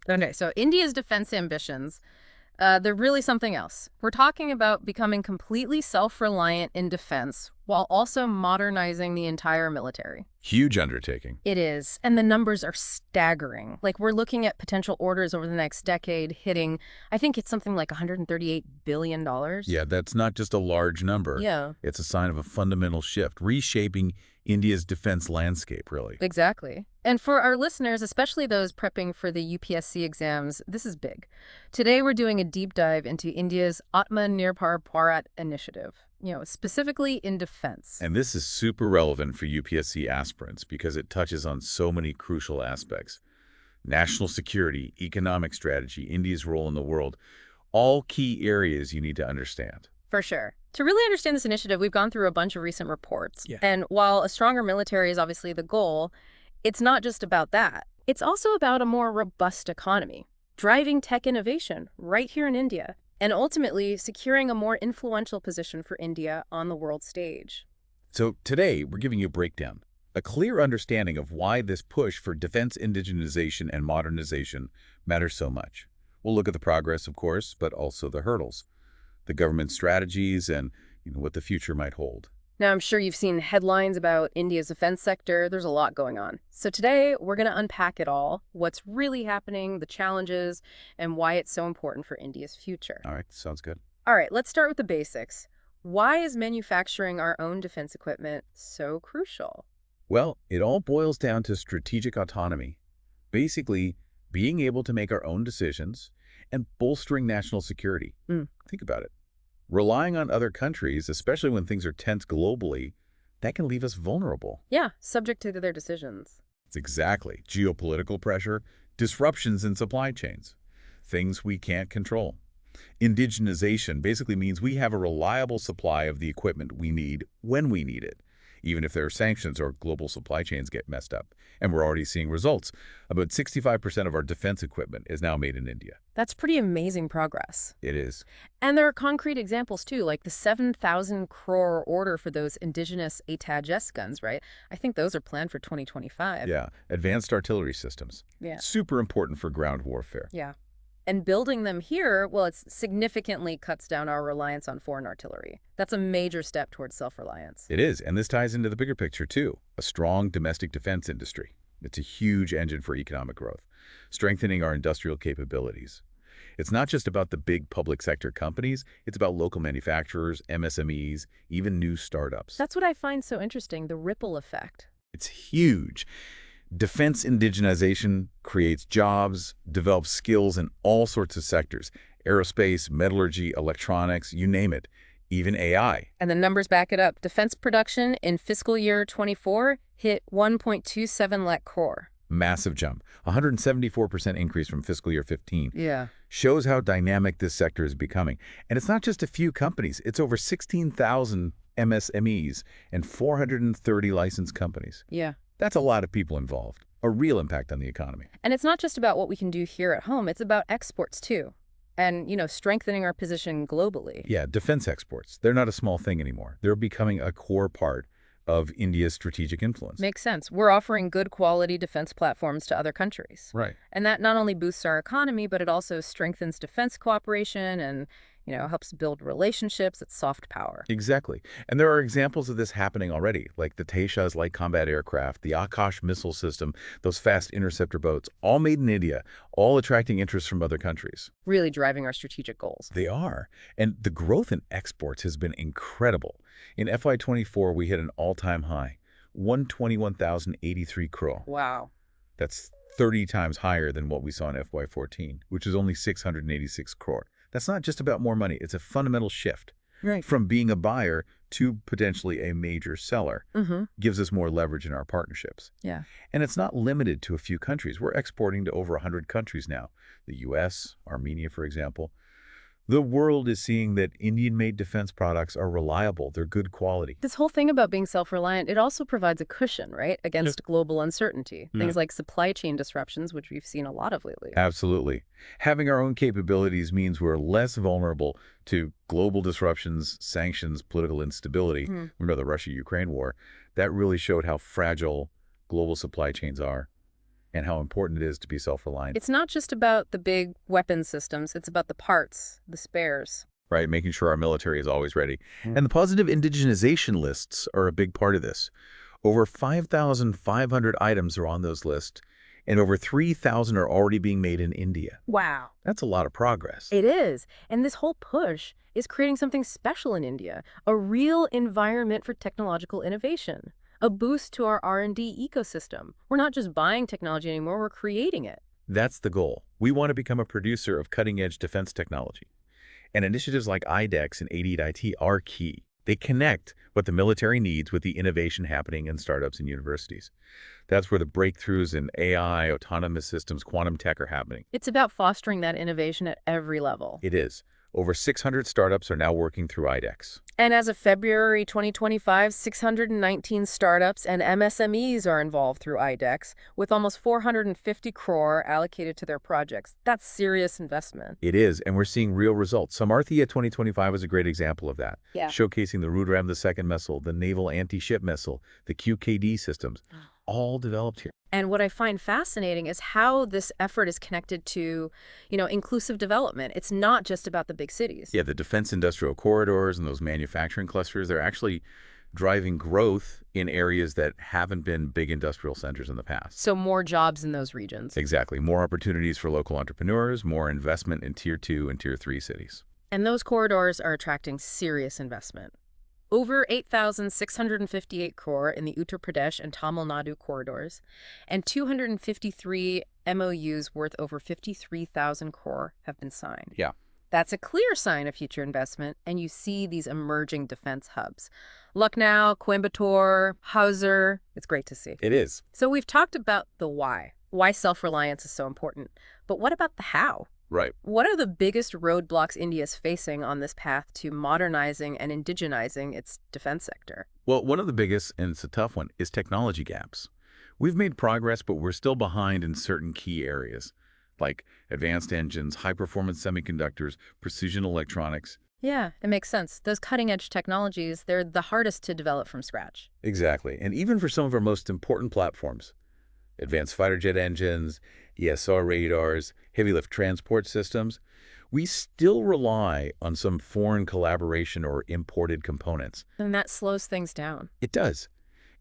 Okay, so India's defense ambitions, they're really something else. We're talking about becoming completely self-reliant in defense while also modernizing the entire military. Huge undertaking. It is, and the numbers are staggering. Like, we're looking at potential orders over the next decade hitting, I think it's something like $138 billion. Yeah, that's not just a large number. Yeah. It's a sign of a fundamental shift, reshaping India's defense landscape, really. Exactly. And for our listeners, especially those prepping for the UPSC exams, this is big. Today, we're doing a deep dive into India's Atma Nirbhar Bharat Initiative, specifically in defense. And this is super relevant for UPSC aspirants because it touches on so many crucial aspects. National security, economic strategy, India's role in the world, all key areas you need to understand. For sure. To really understand this initiative, we've gone through a bunch of recent reports. Yeah. And while a stronger military is obviously the goal, it's not just about that. It's also about a more robust economy, driving tech innovation right here in India, and ultimately securing a more influential position for India on the world stage. So today, we're giving you a breakdown, a clear understanding of why this push for defense indigenization and modernization matters so much. We'll look at the progress, of course, but also the hurdles, the government strategies, and what the future might hold. Now, I'm sure you've seen headlines about India's defense sector. There's a lot going on. So today, we're going to unpack it all, what's really happening, the challenges, and why it's so important for India's future. All right, sounds good. All right, let's start with the basics. Why is manufacturing our own defense equipment so crucial? Well, it all boils down to strategic autonomy. Basically, being able to make our own decisions and bolstering national security. Think about it. Relying on other countries, especially when things are tense globally, that can leave us vulnerable. Yeah, subject to their decisions. It's exactly. Geopolitical pressure, disruptions in supply chains, things we can't control. Indigenization basically means we have a reliable supply of the equipment we need when we need it, even if there are sanctions or global supply chains get messed up. And we're already seeing results. About 65% of our defense equipment is now made in India. That's pretty amazing progress. It is. And there are concrete examples, too, like the 7,000 crore order for those indigenous ATAGS guns, right? I think those are planned for 2025. Yeah, advanced artillery systems. Yeah. Super important for ground warfare. Yeah. And building them here, well, it significantly cuts down our reliance on foreign artillery. That's a major step towards self-reliance. It is, and this ties into the bigger picture, too. A strong domestic defense industry. It's a huge engine for economic growth, strengthening our industrial capabilities. It's not just about the big public sector companies, it's about local manufacturers, MSMEs, even new startups. That's what I find so interesting, the ripple effect. It's huge. Defense indigenization creates jobs, develops skills in all sorts of sectors. Aerospace, metallurgy, electronics, you name it. Even AI. And the numbers back it up. Defense production in fiscal year 24 hit 1.27 lakh crore. Massive jump. 174% increase from fiscal year 15. Yeah. Shows how dynamic this sector is becoming. And it's not just a few companies. It's over 16,000 MSMEs and 430 licensed companies. Yeah. That's a lot of people involved. A real impact on the economy. And it's not just about what we can do here at home. It's about exports, too. And, strengthening our position globally. Yeah, defense exports. They're not a small thing anymore. They're becoming a core part of India's strategic influence. Makes sense. We're offering good quality defense platforms to other countries. Right. And that not only boosts our economy, but it also strengthens defense cooperation and, helps build relationships. It's soft power. Exactly. And there are examples of this happening already, like the Tejas light combat aircraft, the Akash missile system, those fast interceptor boats, all made in India, all attracting interest from other countries. Really driving our strategic goals. They are. And the growth in exports has been incredible. In FY24, we hit an all-time high, 121,083 crore. Wow. That's 30 times higher than what we saw in FY14, which is only 686 crore. That's not just about more money. It's a fundamental shift. Right. From being a buyer to potentially a major seller. Gives us more leverage in our partnerships. Yeah. And it's not limited to a few countries. We're exporting to over 100 countries now. The U.S., Armenia, for example. The world is seeing that Indian-made defense products are reliable. They're good quality. This whole thing about being self-reliant, it also provides a cushion, right, against global uncertainty. Things like supply chain disruptions, which we've seen a lot of lately. Absolutely. Having our own capabilities means we're less vulnerable to global disruptions, sanctions, political instability. Remember the Russia-Ukraine war? That really showed how fragile global supply chains are. and how important it is to be self-reliant. It's not just about the big weapon systems, it's about the parts, the spares. Right, making sure our military is always ready. And the positive indigenization lists are a big part of this. Over 5,500 items are on those lists, and over 3,000 are already being made in India. Wow. That's a lot of progress. It is. And this whole push is creating something special in India, a real environment for technological innovation, a boost to our R&D ecosystem. We're not just buying technology anymore, we're creating it. That's the goal. We want to become a producer of cutting-edge defense technology. And initiatives like IDEX and 88IT are key. They connect what the military needs with the innovation happening in startups and universities. That's where the breakthroughs in AI, autonomous systems, quantum tech are happening. It's about fostering that innovation at every level. It is. Over 600 startups are now working through IDEX. And as of February 2025, 619 startups and MSMEs are involved through IDEX, with almost 450 crore allocated to their projects. That's serious investment. It is, and we're seeing real results. Samarthya 2025 is a great example of that, showcasing the Rudram II missile, the naval anti-ship missile, the QKD systems, all developed here. And what I find fascinating is how this effort is connected to, inclusive development. It's not just about the big cities. Yeah, the defense industrial corridors and those manufacturing clusters, they're actually driving growth in areas that haven't been big industrial centers in the past. So more jobs in those regions. Exactly. More opportunities for local entrepreneurs, more investment in Tier 2 and Tier 3 cities. And those corridors are attracting serious investment. Over 8,658 crore in the Uttar Pradesh and Tamil Nadu corridors, and 253 MOUs worth over 53,000 crore have been signed. Yeah. That's a clear sign of future investment, and you see these emerging defense hubs. Lucknow, Coimbatore, Hauser, it's great to see. It is. So we've talked about the why self-reliance is so important. But what about the how? Right. What are the biggest roadblocks India is facing on this path to modernizing and indigenizing its defense sector? Well, one of the biggest, and it's a tough one, is technology gaps. We've made progress, but we're still behind in certain key areas, like advanced engines, high-performance semiconductors, precision electronics. Yeah, it makes sense. Those cutting-edge technologies, they're the hardest to develop from scratch. Exactly. And even for some of our most important platforms, advanced fighter jet engines, ESR radars, heavy-lift transport systems, we still rely on some foreign collaboration or imported components. And that slows things down. It does.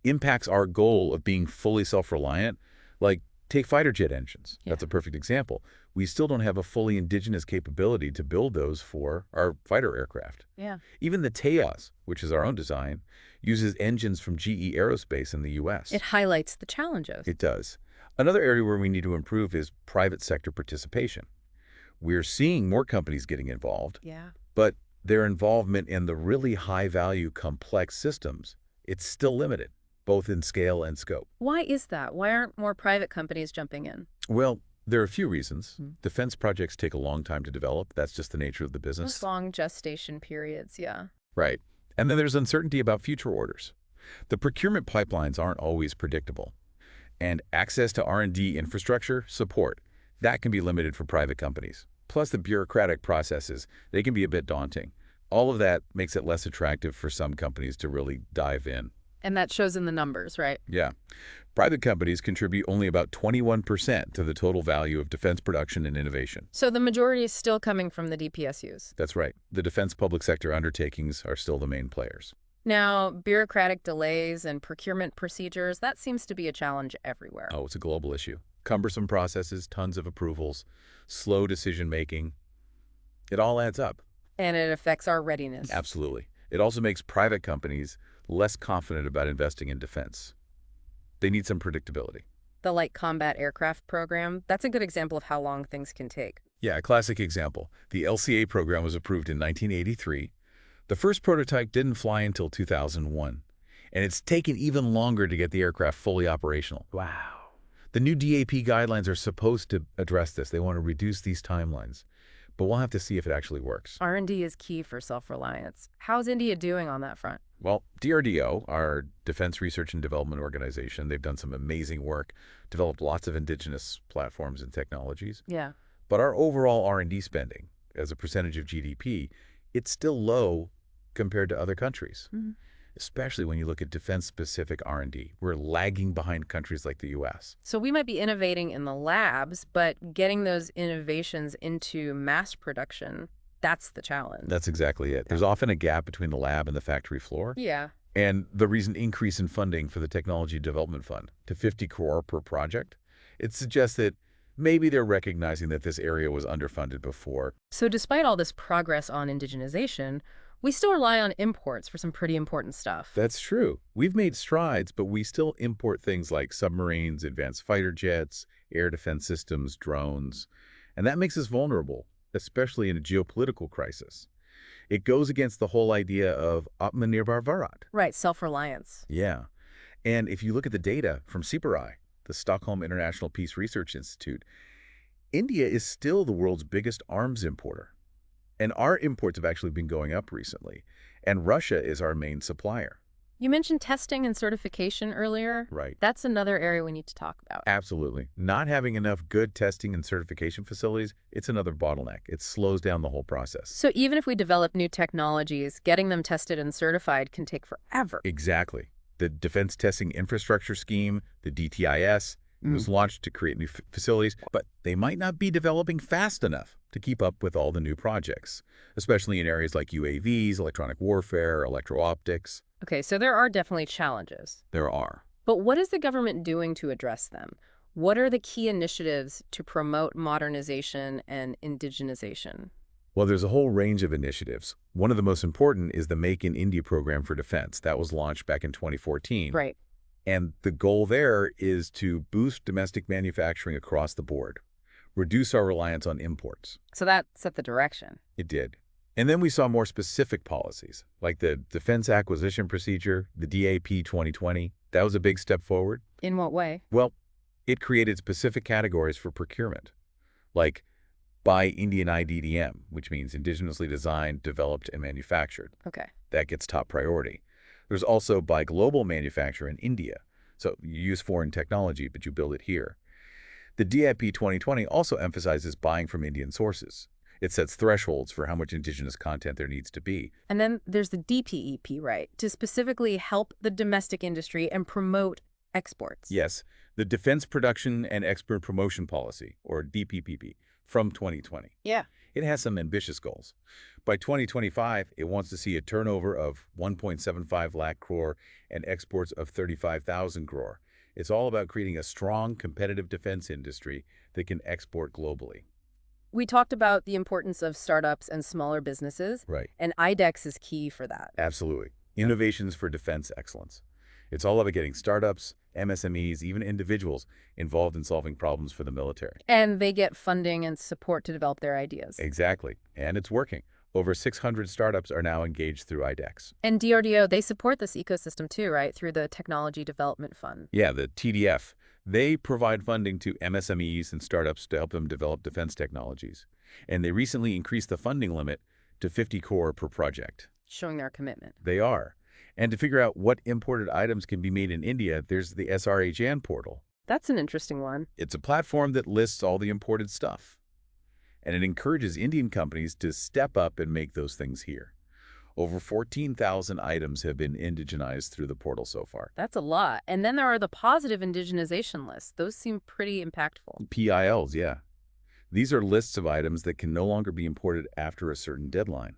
Impacts our goal of being fully self-reliant, like take fighter jet engines. Yeah. That's a perfect example. We still don't have a fully indigenous capability to build those for our fighter aircraft. Yeah. Even the Tejas, which is our own design, uses engines from GE Aerospace in the U.S. It highlights the challenges. It does. Another area where we need to improve is private sector participation. We're seeing more companies getting involved, but their involvement in the really high-value, complex systems, it's still limited, both in scale and scope. Why is that? Why aren't more private companies jumping in? Well, there are a few reasons. Defense projects take a long time to develop. That's just the nature of the business. Those long gestation periods, yeah. Right. And then there's uncertainty about future orders. The procurement pipelines aren't always predictable. And access to R&D infrastructure support, that can be limited for private companies. Plus the bureaucratic processes, they can be a bit daunting. All of that makes it less attractive for some companies to really dive in. And that shows in the numbers, right? Yeah. Private companies contribute only about 21% to the total value of defense production and innovation. So the majority is still coming from the DPSUs. That's right. The defense public sector undertakings are still the main players. Now, bureaucratic delays and procurement procedures, that seems to be a challenge everywhere. Oh, it's a global issue. Cumbersome processes, tons of approvals, slow decision-making. It all adds up. And it affects our readiness. Absolutely. It also makes private companies less confident about investing in defense. They need some predictability. The Light Combat Aircraft program, that's a good example of how long things can take. Yeah, a classic example. The LCA program was approved in 1983. The first prototype didn't fly until 2001, and it's taken even longer to get the aircraft fully operational. Wow. The new DAP guidelines are supposed to address this. They want to reduce these timelines, but we'll have to see if it actually works. R&D is key for self-reliance. How's India doing on that front? Well, DRDO, our Defense Research and Development Organization, they've done some amazing work, developed lots of indigenous platforms and technologies. Yeah. But our overall R&D spending, as a percentage of GDP, it's still low compared to other countries. especially when you look at defense-specific R&D. We're lagging behind countries like the U.S. So we might be innovating in the labs, but getting those innovations into mass production, that's the challenge. That's exactly it. There's often a gap between the lab and the factory floor. Yeah. And the recent increase in funding for the Technology Development Fund to 50 crore per project, it suggests that maybe they're recognizing that this area was underfunded before. So despite all this progress on indigenization, we still rely on imports for some pretty important stuff. That's true. We've made strides, but we still import things like submarines, advanced fighter jets, air defense systems, drones. And that makes us vulnerable, especially in a geopolitical crisis. It goes against the whole idea of Atma Nirbhar Bharat. Right, self-reliance. Yeah. And if you look at the data from CPRI, the Stockholm International Peace Research Institute, India is still the world's biggest arms importer. And our imports have actually been going up recently. And Russia is our main supplier. You mentioned testing and certification earlier. Right. That's another area we need to talk about. Absolutely. Not having enough good testing and certification facilities, it's another bottleneck. It slows down the whole process. So even if we develop new technologies, getting them tested and certified can take forever. Exactly. The Defense Testing Infrastructure Scheme, the DTIS, was launched to create new facilities, but they might not be developing fast enough to keep up with all the new projects, especially in areas like UAVs, electronic warfare, electro-optics. Okay, so there are definitely challenges. There are. But what is the government doing to address them? What are the key initiatives to promote modernization and indigenization? Well, there's a whole range of initiatives. One of the most important is the Make in India program for defense. That was launched back in 2014. Right. And the goal there is to boost domestic manufacturing across the board, reduce our reliance on imports. So that set the direction. It did. And then we saw more specific policies, like the Defense Acquisition Procedure, the DAP 2020. That was a big step forward. In what way? Well, it created specific categories for procurement, like Buy Indian IDDM, which means indigenously designed, developed, and manufactured. Okay. That gets top priority. There's also Buy Global Manufacture in India. So you use foreign technology, but you build it here. The DAP 2020 also emphasizes buying from Indian sources. It sets thresholds for how much indigenous content there needs to be. And then there's the DPEP, right, to specifically help the domestic industry and promote exports. Yes, the Defense Production and Export Promotion Policy, or DPPP, from 2020. Yeah. It has some ambitious goals. By 2025, it wants to see a turnover of 1.75 lakh crore and exports of 35,000 crore. It's all about creating a strong, competitive defense industry that can export globally. We talked about the importance of startups and smaller businesses. Right. And IDEX is key for that. Absolutely. Innovations for defense excellence. It's all about getting startups, MSMEs, even individuals involved in solving problems for the military. And they get funding and support to develop their ideas. Exactly. And it's working. Over 600 startups are now engaged through IDEX. And DRDO, they support this ecosystem too, right, through the Technology Development Fund. Yeah, the TDF. They provide funding to MSMEs and startups to help them develop defense technologies. And they recently increased the funding limit to 50 crore per project. Showing their commitment. They are. And to figure out what imported items can be made in India, there's the SRHN portal. That's an interesting one. It's a platform that lists all the imported stuff. And it encourages Indian companies to step up and make those things here. Over 14,000 items have been indigenized through the portal so far. That's a lot. And then there are the positive indigenization lists. Those seem pretty impactful. PILs, yeah. These are lists of items that can no longer be imported after a certain deadline.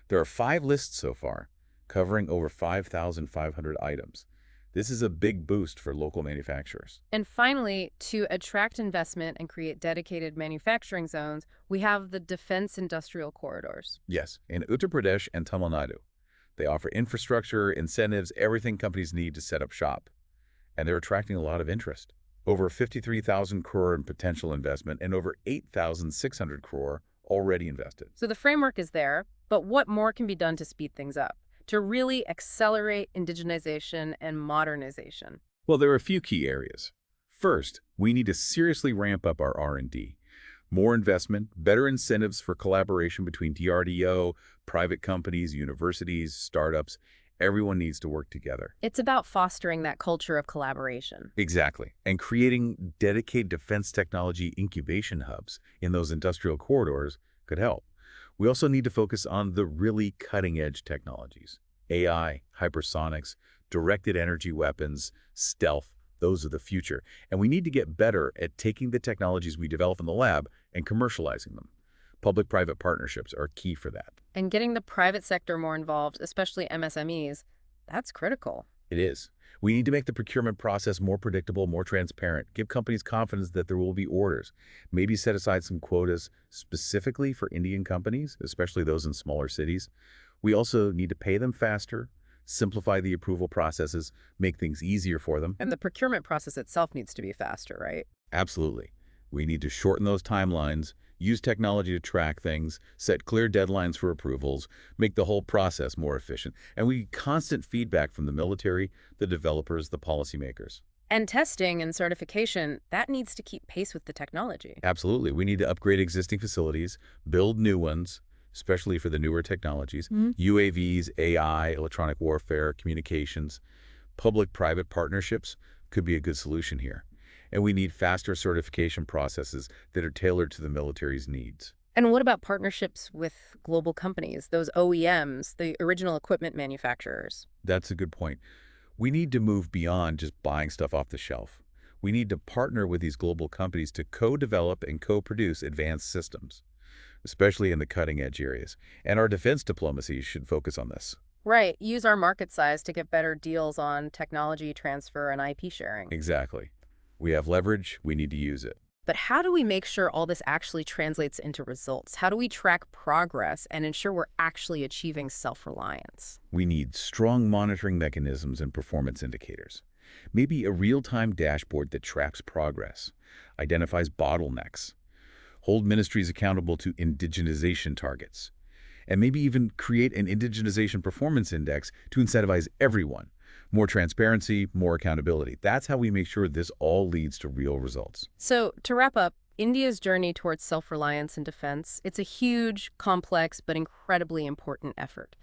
There are 5 lists so far, covering over 5,500 items. This is a big boost for local manufacturers. And finally, to attract investment and create dedicated manufacturing zones, we have the defense industrial corridors. Yes, in Uttar Pradesh and Tamil Nadu. They offer infrastructure, incentives, everything companies need to set up shop. And they're attracting a lot of interest. Over 53,000 crore in potential investment and over 8,600 crore already invested. So the framework is there, but what more can be done to speed things up, to really accelerate indigenization and modernization? Well, there are a few key areas. First, we need to seriously ramp up our R&D. More investment, better incentives for collaboration between DRDO, private companies, universities, startups. Everyone needs to work together. It's about fostering that culture of collaboration. Exactly. And creating dedicated defense technology incubation hubs in those industrial corridors could help. We also need to focus on the really cutting-edge technologies. AI, hypersonics, directed energy weapons, stealth, those are the future. And we need to get better at taking the technologies we develop in the lab and commercializing them. Public-private partnerships are key for that. And getting the private sector more involved, especially MSMEs, that's critical. It is. We need to make the procurement process more predictable, more transparent, give companies confidence that there will be orders, maybe set aside some quotas specifically for Indian companies, especially those in smaller cities. We also need to pay them faster, simplify the approval processes, make things easier for them. And the procurement process itself needs to be faster, right? Absolutely. We need to shorten those timelines, use technology to track things, set clear deadlines for approvals, make the whole process more efficient. And we need constant feedback from the military, the developers, the policymakers. And testing and certification, that needs to keep pace with the technology. Absolutely. We need to upgrade existing facilities, build new ones, especially for the newer technologies, UAVs, AI, electronic warfare, communications. Public-private partnerships could be a good solution here. And we need faster certification processes that are tailored to the military's needs. And what about partnerships with global companies, those OEMs, the original equipment manufacturers? That's a good point. We need to move beyond just buying stuff off the shelf. We need to partner with these global companies to co-develop and co-produce advanced systems, especially in the cutting-edge areas. And our defense diplomacy should focus on this. Right. Use our market size to get better deals on technology transfer and IP sharing. Exactly. We have leverage, we need to use it. But how do we make sure all this actually translates into results? How do we track progress and ensure we're actually achieving self-reliance? We need strong monitoring mechanisms and performance indicators. Maybe a real-time dashboard that tracks progress, identifies bottlenecks, hold ministries accountable to indigenization targets, and maybe even create an indigenization performance index to incentivize everyone. More transparency, more accountability. That's how we make sure this all leads to real results. So, to wrap up, India's journey towards self-reliance in defense, it's a huge, complex, but incredibly important effort.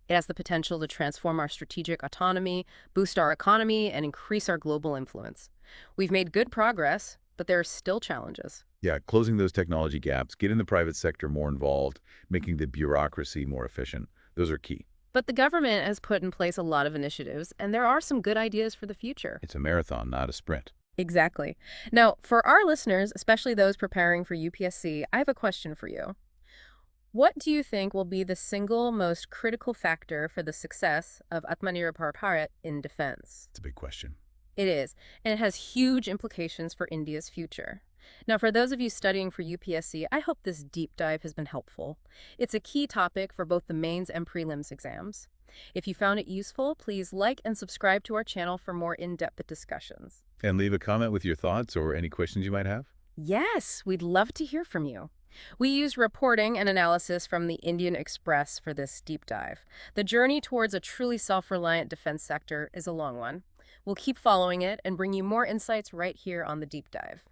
It has the potential to transform our strategic autonomy, boost our economy, and increase our global influence. We've made good progress, but there are still challenges. Yeah, closing those technology gaps, getting the private sector more involved, making the bureaucracy more efficient, those are key. But the government has put in place a lot of initiatives, and there are some good ideas for the future. It's a marathon, not a sprint. Exactly. Now, for our listeners, especially those preparing for UPSC, I have a question for you. What do you think will be the single most critical factor for the success of Atma Nirbhar Bharat in defense? It's a big question. It is, and it has huge implications for India's future. Now, for those of you studying for UPSC, I hope this deep dive has been helpful. It's a key topic for both the mains and prelims exams. If you found it useful, please like and subscribe to our channel for more in-depth discussions. And leave a comment with your thoughts or any questions you might have. Yes, we'd love to hear from you. We use reporting and analysis from the Indian Express for this deep dive. The journey towards a truly self-reliant defense sector is a long one. We'll keep following it and bring you more insights right here on the deep dive.